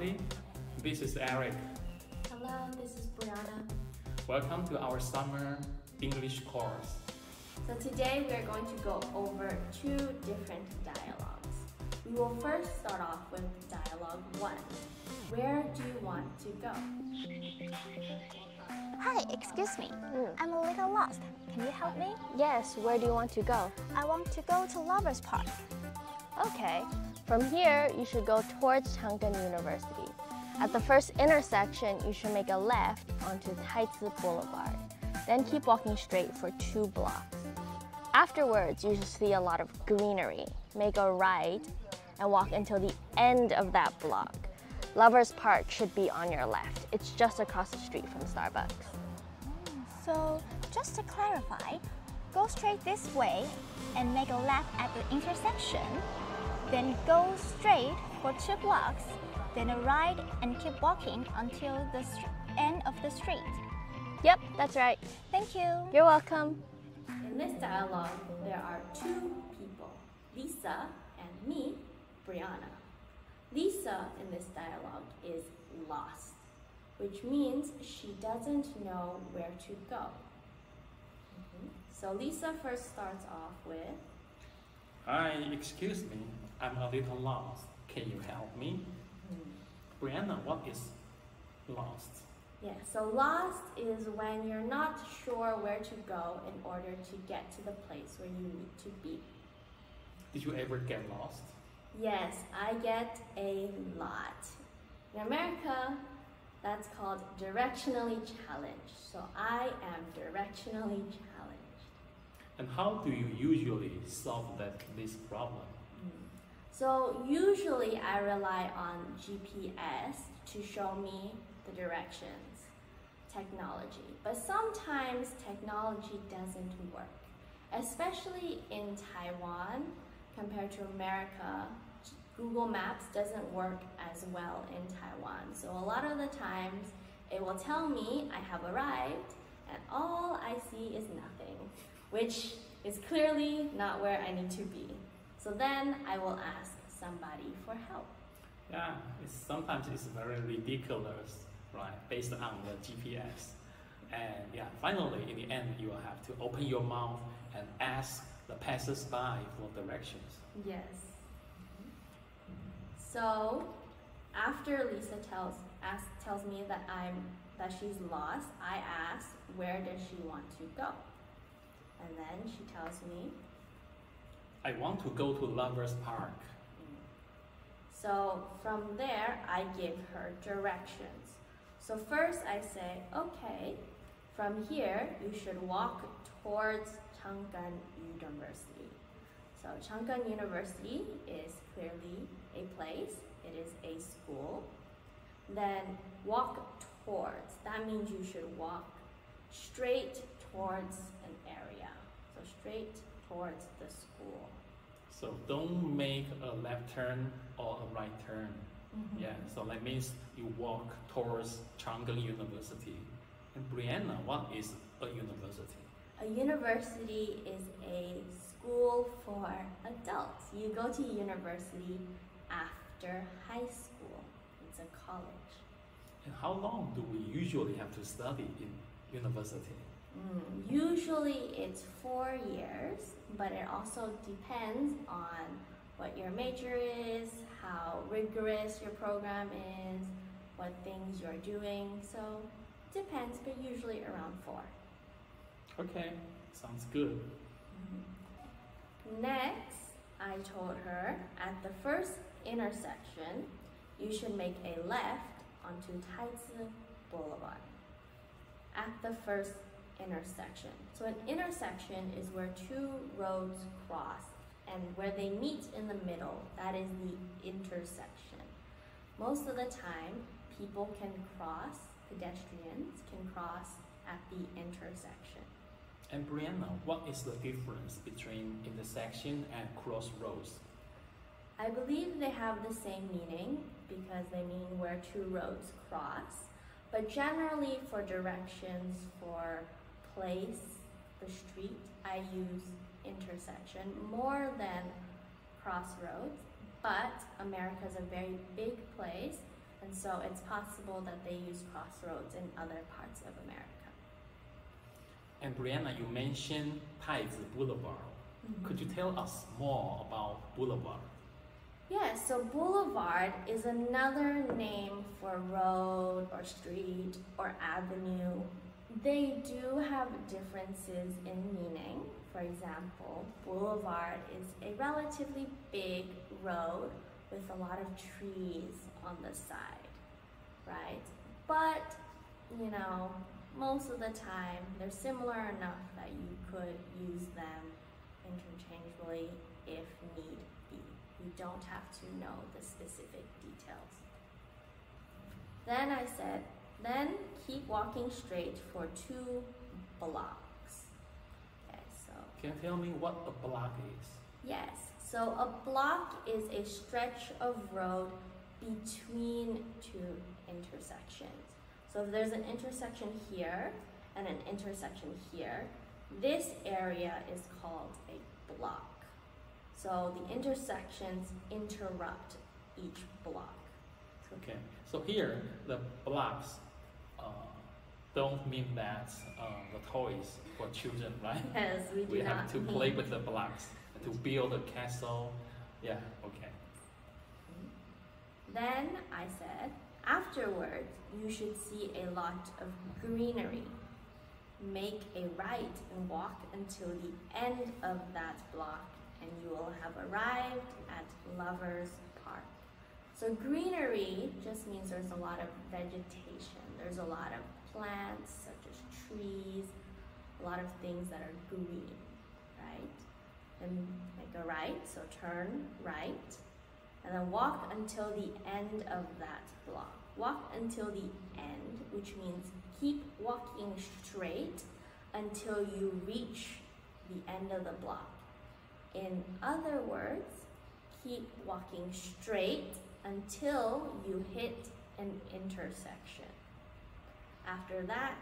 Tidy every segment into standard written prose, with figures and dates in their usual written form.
everybody. This is Eric. Hello, this is Brianna. Welcome to our summer English course. So today we are going to go over two different dialogues. We will first start off with dialogue 1. Where do you want to go? Hi, excuse me. I'm a little lost. Can you help me? Yes, where do you want to go? I want to go to Lovers Park. Okay, from here you should go towards Chang'an University. At the first intersection, you should make a left onto Taizi Boulevard. Then keep walking straight for 2 blocks. Afterwards, you should see a lot of greenery. Make a right and walk until the end of that block. Lovers Park should be on your left. It's just across the street from Starbucks. So, just to clarify, go straight this way and make a left at the intersection. Then go straight for 2 blocks. Then a right and keep walking until the end of the street. Yep, that's right. Thank you. You're welcome. In this dialogue, there are 2 people, Lisa and me, Brianna. Lisa in this dialogue is lost, which means she doesn't know where to go. So Lisa first starts off with, Hi, excuse me, I'm a little lost. Can you help me? Brianna, what is lost? yeah, so lost is when you're not sure where to go in order to get to the place where you need to be. Did you ever get lost? Yes, I get a lot. In America, that's called directionally challenged. So I am directionally challenged. And how do you usually solve this problem? So usually I rely on GPS to show me the directions, technology. But sometimes technology doesn't work, especially in Taiwan compared to America. Google Maps doesn't work as well in Taiwan. So a lot of the times it will tell me I have arrived and all I see is nothing, which is clearly not where I need to be. So then I will ask somebody for help. Yeah, sometimes it's very ridiculous, right? Based on the GPS. And yeah, finally, in the end, you will have to open your mouth and ask the passers-by for directions. Yes. So after Lisa tells me that she's lost, I ask where does she want to go, and then she tells me, I want to go to Lovers Park. So from there I give her directions. So first I say, okay, from here you should walk towards Chang'an University. So Chang'an University is clearly a place, it is a school. Then walk towards, that means you should walk straight towards an area. So straight towards the school. So don't make a left turn or a right turn. Yeah, so that means you walk towards Chang'an University. And Brianna, what is a university? A university is a school for adults. You go to university after high school. It's a college. And how long do we usually have to study in university? Usually it's 4 years, but it also depends on what your major is, how rigorous your program is, what things you're doing. So it depends, but usually around 4. Okay, sounds good. Next, I told her at the first intersection, you should make a left onto Taizi Boulevard. At the first intersection. So an intersection is where 2 roads cross, and where they meet in the middle, that is the intersection. Most of the time, people can cross, pedestrians can cross at the intersection. And Brianna, what is the difference between intersection and crossroads? I believe they have the same meaning because they mean where 2 roads cross. But generally for directions for place, the street, I use intersection more than crossroads. But America is a very big place And so it's possible that they use crossroads in other parts of America. And Brianna, you mentioned Taizi Boulevard. Could you tell us more about Boulevard? Yes, so boulevard is another name for road or street or avenue. They do have differences in meaning. For example, boulevard is a relatively big road with a lot of trees on the side, right? But, you know, most of the time they're similar enough that you could use them interchangeably if need be. You don't have to know the specific details. Then I said, then keep walking straight for 2 blocks. Okay, so. Can you tell me what a block is? Yes, so a block is a stretch of road between 2 intersections. So if there's an intersection here and an intersection here, this area is called a block. So the intersections interrupt each block. Okay, so here the blocks don't mean that the toys for children, right? Yes, we do We not have to mean. play with the blocks to build a castle. Yeah, okay. Then I said, afterwards, you should see a lot of greenery. Make a right and walk until the end of that block, and you will have arrived at Lovers Park. So greenery just means there's a lot of vegetation. There's a lot of plants, such as trees, a lot of things that are green, right? And make a right, so turn right, and then walk until the end of that block. Walk until the end, which means keep walking straight until you reach the end of the block. In other words, keep walking straight until you hit an intersection. After that,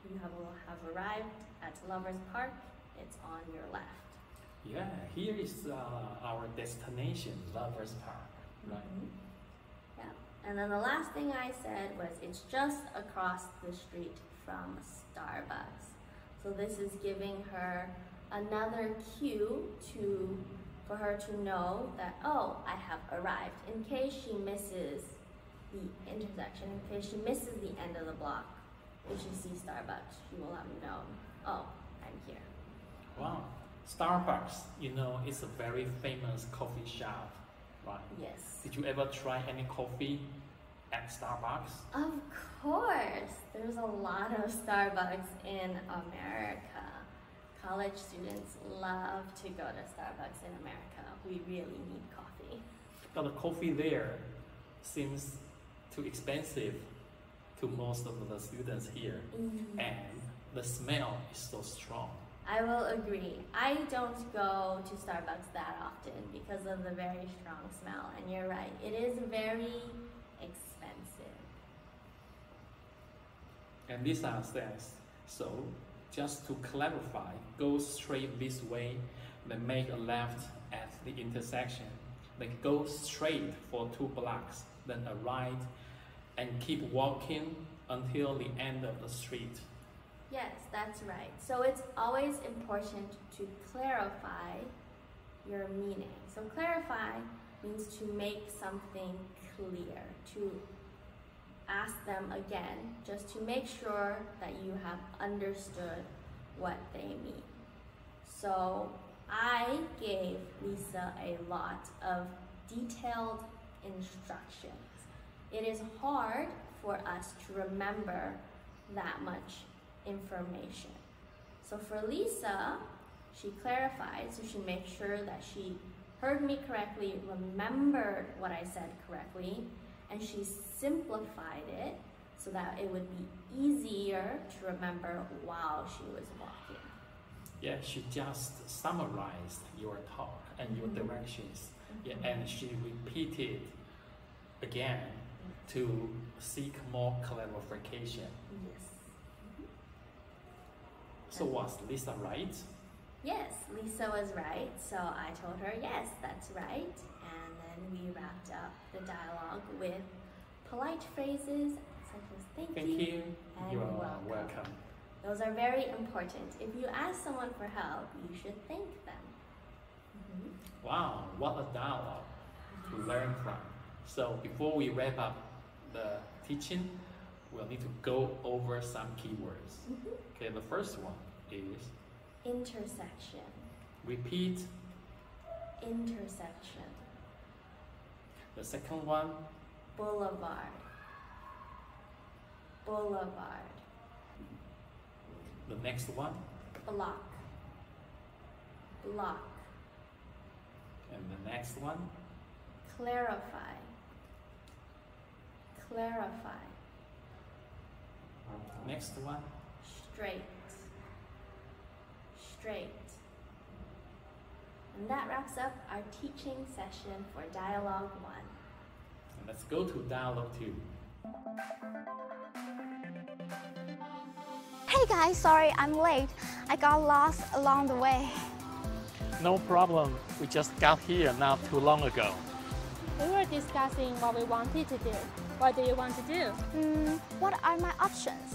you will have arrived at Lovers Park. It's on your left. Yeah, here is our destination, Lovers Park, right? Yeah. And then the last thing I said was it's just across the street from Starbucks. So this is giving her another cue for her to know that, oh, I have arrived. In case she misses the intersection, in case she misses the end of the block, if she sees Starbucks, she will have known, oh, I'm here. Wow, Starbucks, you know, it's a very famous coffee shop, right? Yes. Did you ever try any coffee at Starbucks? Of course, there's a lot of Starbucks in America. College students love to go to Starbucks in America. We really need coffee. But the coffee there seems too expensive to most of the students here, and the smell is so strong. I will agree. I don't go to Starbucks that often because of the very strong smell, and you're right, it is very expensive. And Lisa says, so just to clarify, go straight this way, then make a left at the intersection, then go straight for 2 blocks, then a right, and keep walking until the end of the street. Yes, that's right. So it's always important to clarify your meaning. So clarify means to make something clear, to ask them again, just to make sure that you have understood what they mean. So I gave Lisa a lot of detailed instructions. It is hard for us to remember that much information. So for Lisa, she clarified, so she made sure that she heard me correctly, remembered what I said correctly, and she simplified it so that it would be easier to remember while she was walking. Yeah, she just summarized your talk and your directions, yeah, and she repeated again to seek more clarification. Yes. So was Lisa right? Yes, Lisa was right. So I told her, yes, that's right. And then we wrapped up the dialogue with polite phrases such as thank Thank you you. and You you're are welcome. welcome. Those are very important. If you ask someone for help, you should thank them. Wow, what a dialogue to learn from. So before we wrap up the teaching, we'll need to go over some keywords. Okay, the first one is Intersection. repeat. Intersection. The second one, Boulevard. Boulevard. the next one, Block. Block. and the next one, Clarify. Clarify. next one, Straight. Straight. And that wraps up our teaching session for Dialogue 1. and let's go to dialogue 2. Hey guys, sorry I'm late. I got lost along the way. No problem, we just got here not too long ago. We were discussing what we wanted to do. What do you want to do? What are my options?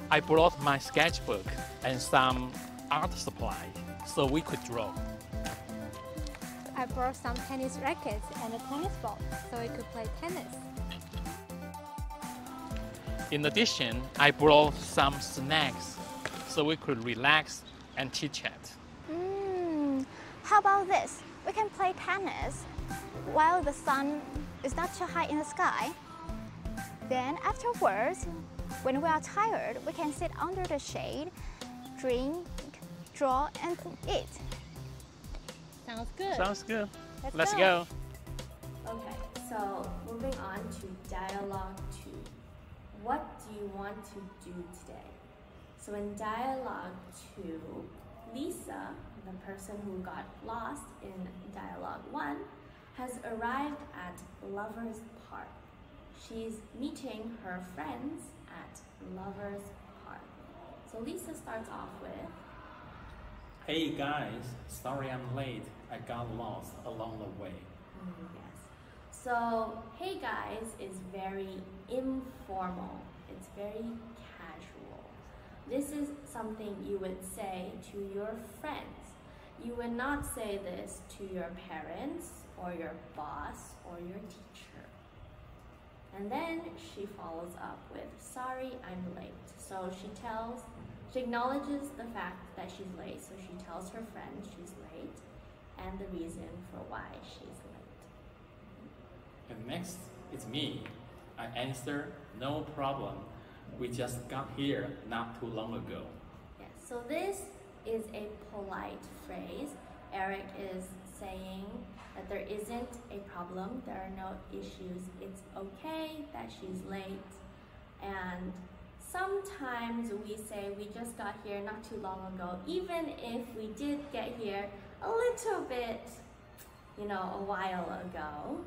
I brought my sketchbook and some art supply so we could draw. I brought some tennis rackets and a tennis ball so we could play tennis. In addition, I brought some snacks so we could relax and chit-chat. How about this? We can play tennis while the sun is not too high in the sky. Then afterwards, when we are tired, we can sit under the shade, drink, draw, and eat. Sounds good. Sounds good. Let's go. Okay, so moving on to Dialogue 2. What do you want to do today? So in Dialogue 2, Lisa, the person who got lost in Dialogue 1, has arrived at Lover's Park. She's meeting her friends at Lover's Park. So Lisa starts off with, Hey guys, sorry I'm late. I got lost along the way. yes. So, hey guys is very informal. It's very casual. This is something you would say to your friends. You would not say this to your parents or your boss or your teacher. And then she follows up with, sorry, I'm late. So she acknowledges the fact that she's late. So she tells her friend she's late and the reason for why she's late. And next, it's me. I answer, no problem. We just got here not too long ago. Yes, so this is a polite phrase. Eric is saying that there isn't a problem, there are no issues, it's okay that she's late. And sometimes we say we just got here not too long ago, even if we did get here a little bit, a while ago.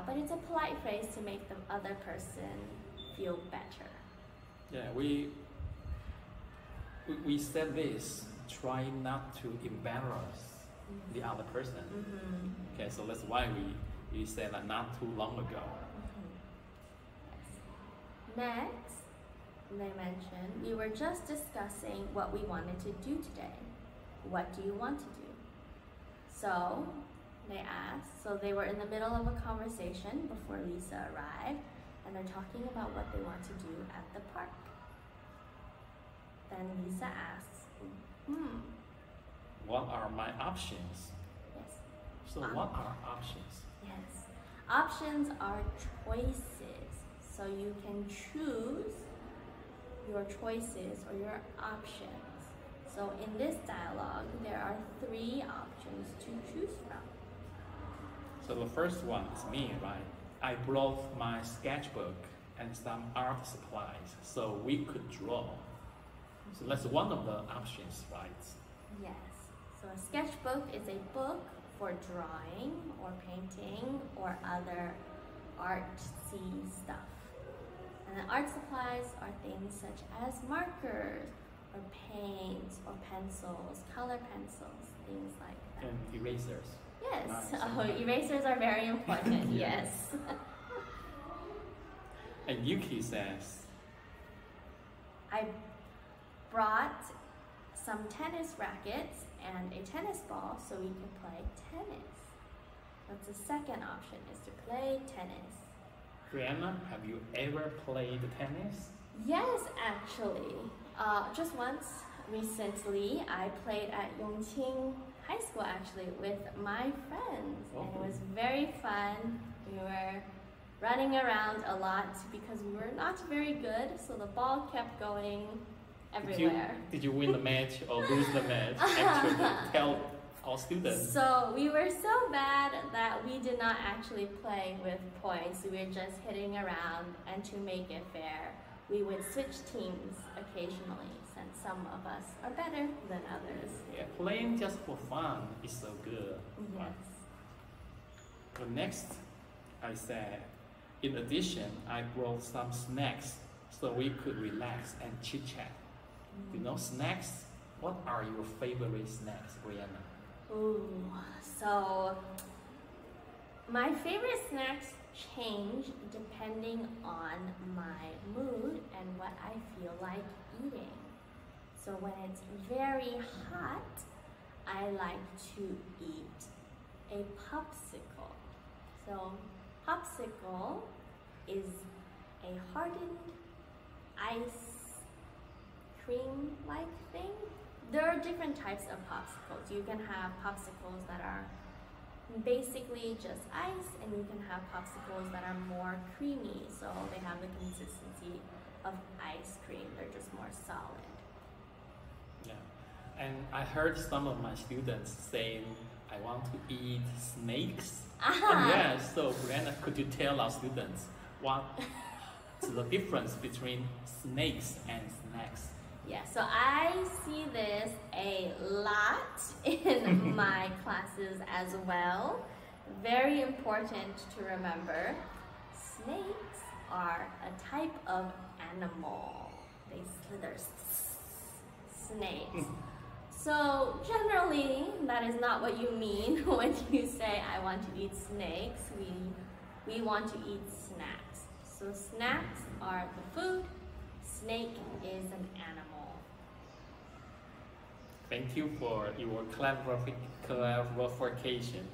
But it's a polite phrase to make the other person feel better. Yeah, we said this, try not to embarrass the other person. Okay, so that's why we said that not too long ago. Next, they mentioned, we were just discussing what we wanted to do today. What do you want to do? So they asked, so they were in the middle of a conversation before Lisa arrived, and they're talking about what they want to do at the park. Then Lisa asks, What are my options? Yes. So what are options? Yes. Options are choices. So you can choose your choices or your options. So in this dialogue, there are 3 options to choose from. So the first one is me, right? I brought my sketchbook and some art supplies so we could draw. So that's one of the options, right? Yes. So a sketchbook is a book for drawing or painting or other artsy stuff. And the art supplies are things such as markers or paints or pencils, color pencils, things like that. And erasers. Yes. Nice. Oh, erasers are very important. Yeah. Yes. And Yuki says, I brought some tennis rackets and a tennis ball so we can play tennis. That's the second option, is to play tennis. Brianna, have you ever played tennis? Yes, actually. Just once recently, I played at Yongqing High School actually with my friends, and it was very fun. We were running around a lot because we were not very good, so the ball kept going everywhere. Did you win the match or lose the match? Actually, tell our students. So we were so bad that we did not actually play with points. We were just hitting around, and to make it fair, we would switch teams occasionally, since some of us are better than others. Yeah, playing just for fun is so good. Yes. The next, I said, in addition, I brought some snacks so we could relax and chit chat. You know, snacks? What are your favorite snacks, Brianna? Ooh, so my favorite snacks change depending on my mood and what I feel like eating. So when it's very hot, I like to eat a popsicle. So popsicle is a hardened ice cream-like thing. There are different types of popsicles. You can have popsicles that are basically just ice, and you can have popsicles that are more creamy, so they have the consistency of ice cream. They're just more solid. Yeah, and I heard some of my students saying, I want to eat snakes. And yeah, so Brianna, could you tell our students what's the difference between snakes and snacks? Yeah, so I see this a lot in my classes as well. Very important to remember. Snakes are a type of animal. They slither. Snakes. So generally, that is not what you mean when you say, I want to eat snakes. We want to eat snacks. So snacks are the food. Snake is an animal. Thank you for your clarification.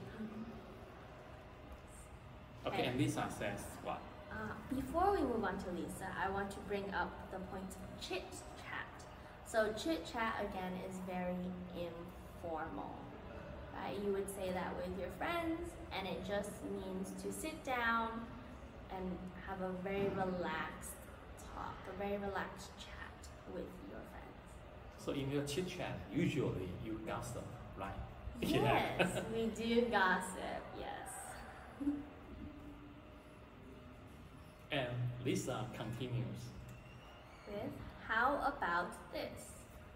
Okay, and Lisa says what? Before we move on to Lisa, I want to bring up the point of chit chat. So chit chat again is very informal, right? You would say that with your friends, and it just means to sit down and have a very relaxed talk, a very relaxed chat with your friends. So in your chit chat, usually you gossip, right? Yes, we do gossip, yes. And Lisa continues. With, how about this?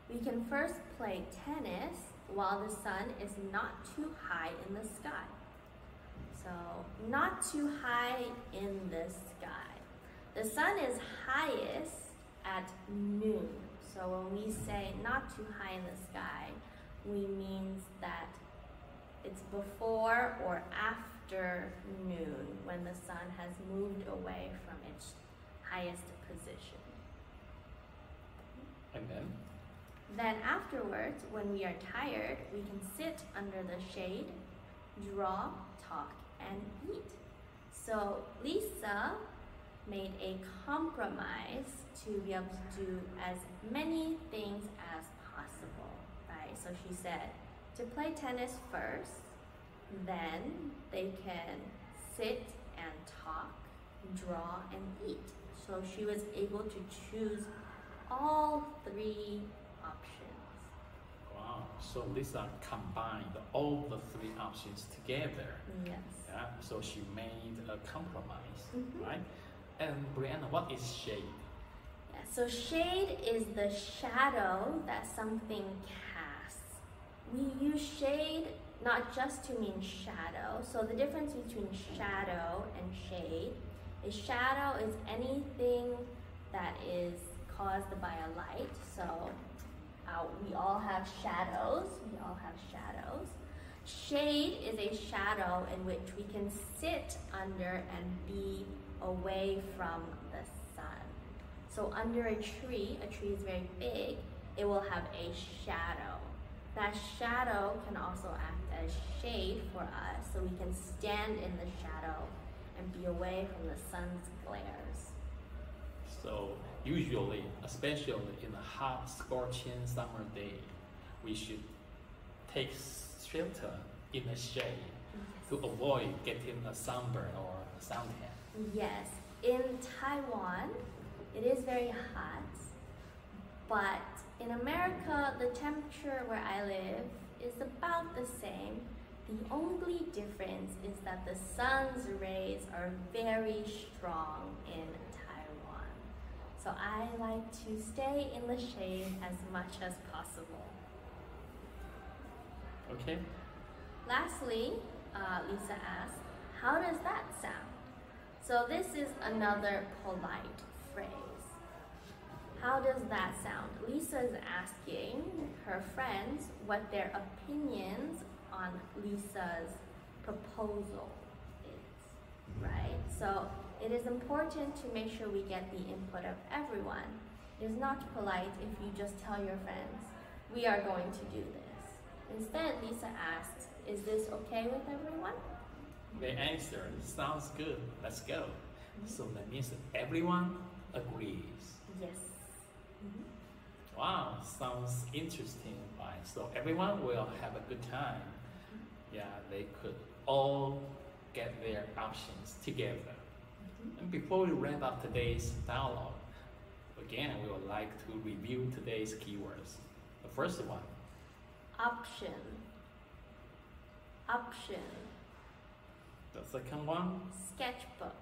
We can first play tennis while the sun is not too high in the sky. So, not too high in the sky. The sun is highest at noon. So when we say not too high in the sky, we mean that it's before or after noon, when the sun has moved away from its highest position. And then? Then afterwards, when we are tired, we can sit under the shade, draw, talk, and eat. So Lisa made a compromise to be able to do as many things as possible, right? So she said to play tennis first, then they can sit and talk, draw, and eat. So she was able to choose all three options. Wow, so Lisa combined all the three options together. Yes. Yeah, so she made a compromise, Mhm. right? And Brianna, what is shade? Yeah, so shade is the shadow that something casts. We use shade not just to mean shadow. So the difference between shadow and shade is shadow is anything that is caused by a light. So we all have shadows. We all have shadows. Shade is a shadow in which we can sit under and be away from the sun. So under a tree is very big, it will have a shadow. That shadow can also act as shade for us, so we can stand in the shadow and be away from the sun's glares. So usually, especially in a hot, scorching summer day, we should take shelter in the shade to avoid getting a sunburn or a suntan. Yes, in Taiwan, it is very hot, but in America, the temperature where I live is about the same. The only difference is that the sun's rays are very strong in Taiwan. So I like to stay in the shade as much as possible. Okay? Lastly, Lisa asked, how does that sound? So this is another polite phrase. How does that sound? Lisa is asking her friends what their opinions on Lisa's proposal is, right? So it is important to make sure we get the input of everyone. It is not polite if you just tell your friends, we are going to do this. Instead, Lisa asks, is this okay with everyone? They answer, sounds good, let's go. So that means that everyone agrees. Yes. Wow, sounds interesting, right? So everyone will have a good time. Yeah, they could all get their options together. And before we wrap up today's dialogue, again, we would like to review today's keywords. The first one, Option. Option. the second one, Sketchbook.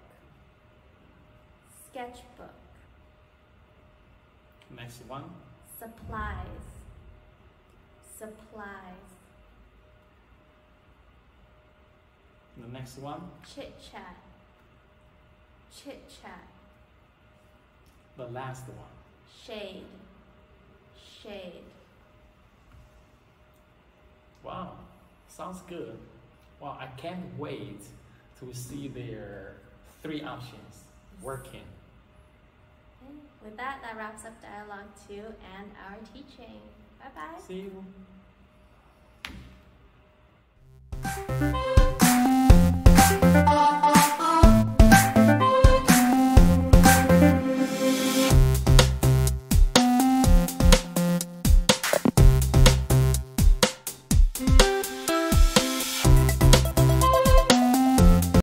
Sketchbook. next one, Supplies. Supplies. the next one, Chit chat. Chit chat. the last one. Shade. Shade. Wow, sounds good. Well, I can't wait to see their 3 options working. Okay. With that, that wraps up Dialogue 2 and our teaching. Bye-bye. See you.